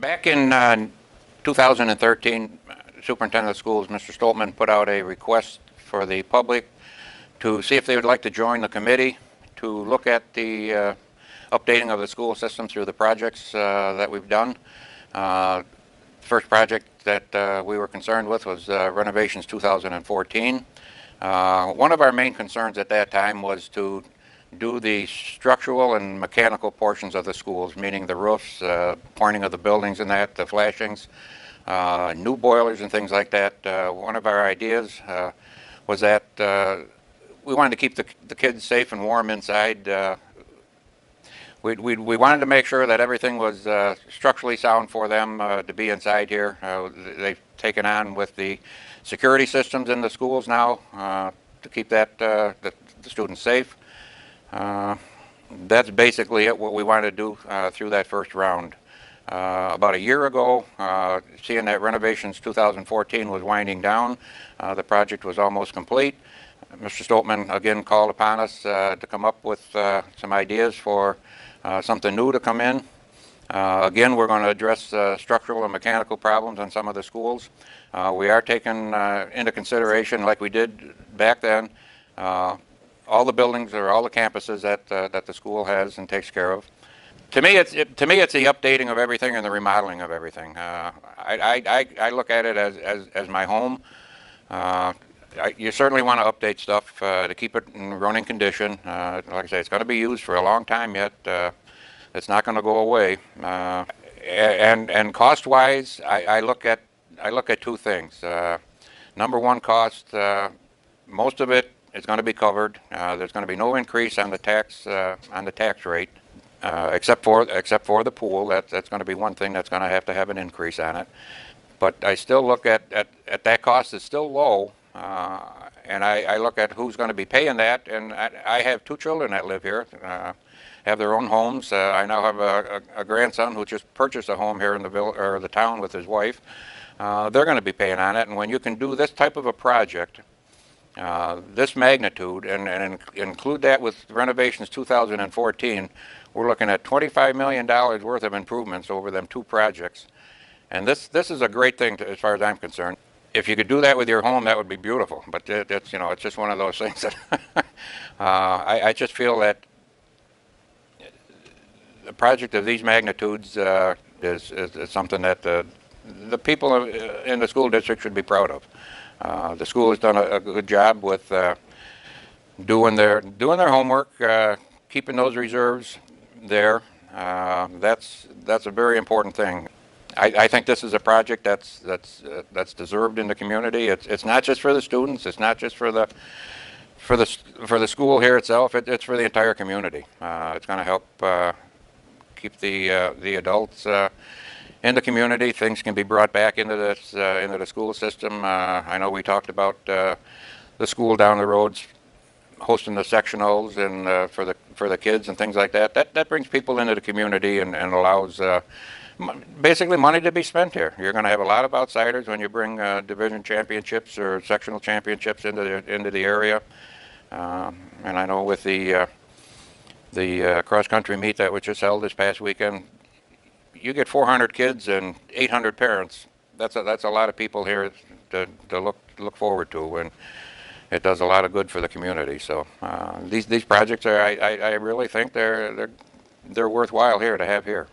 Back in 2013, Superintendent of Schools, Mr. Stoltman, put out a request for the public to see if they would like to join the committee to look at the updating of the school system through the projects that we've done. First project that we were concerned with was renovations 2014. One of our main concerns at that time was to do the structural and mechanical portions of the schools, meaning the roofs, pointing of the buildings and that, the flashings, new boilers and things like that. One of our ideas was that we wanted to keep the kids safe and warm inside. We wanted to make sure that everything was structurally sound for them to be inside here. They've taken on with the security systems in the schools now to keep the students safe. That's basically what we wanted to do through that first round. About a year ago, seeing that renovations 2014 was winding down, the project was almost complete. Mr. Stoltman again called upon us to come up with some ideas for something new to come in. Again, we're going to address structural and mechanical problems in some of the schools. We are taking into consideration, like we did back then, all the buildings or all the campuses that the school has and takes care of. To me, it's the updating of everything and the remodeling of everything. I look at it as my home. You certainly want to update stuff to keep it in running condition. Like I say, it's going to be used for a long time yet. It's not going to go away. And cost-wise, I look at two things. Number one, cost. Most of it is going to be covered. There's going to be no increase on the tax rate, except for the pool. That's going to be one thing that's going to have an increase on it. But I still look at that cost is still low. And I look at who's going to be paying that, and I have two children that live here, have their own homes. I now have a grandson who just purchased a home here in the town with his wife. They're going to be paying on it, and when you can do this type of a project, this magnitude, and include that with renovations 2014, we're looking at $25 million worth of improvements over them two projects. And this is a great thing as far as I'm concerned. If you could do that with your home, that would be beautiful. But it's just one of those things that I just feel that a project of these magnitudes is something that the people in the school district should be proud of. The school has done a good job with doing their homework, keeping those reserves there. That's a very important thing. I think this is a project that's deserved in the community. It's not just for the students. It's not just for the school here itself. It's for the entire community. It's going to help keep the adults in the community. Things can be brought back into the school system. I know we talked about the school down the roads hosting the sectionals and for the kids and things like that. That brings people into the community and allows basically money to be spent here. You're going to have a lot of outsiders when you bring division championships or sectional championships into the area. And I know with the cross-country meet that was just held this past weekend, you get 400 kids and 800 parents. That's a lot of people here to look forward to, and it does a lot of good for the community. So these projects I really think they're worthwhile here to have here.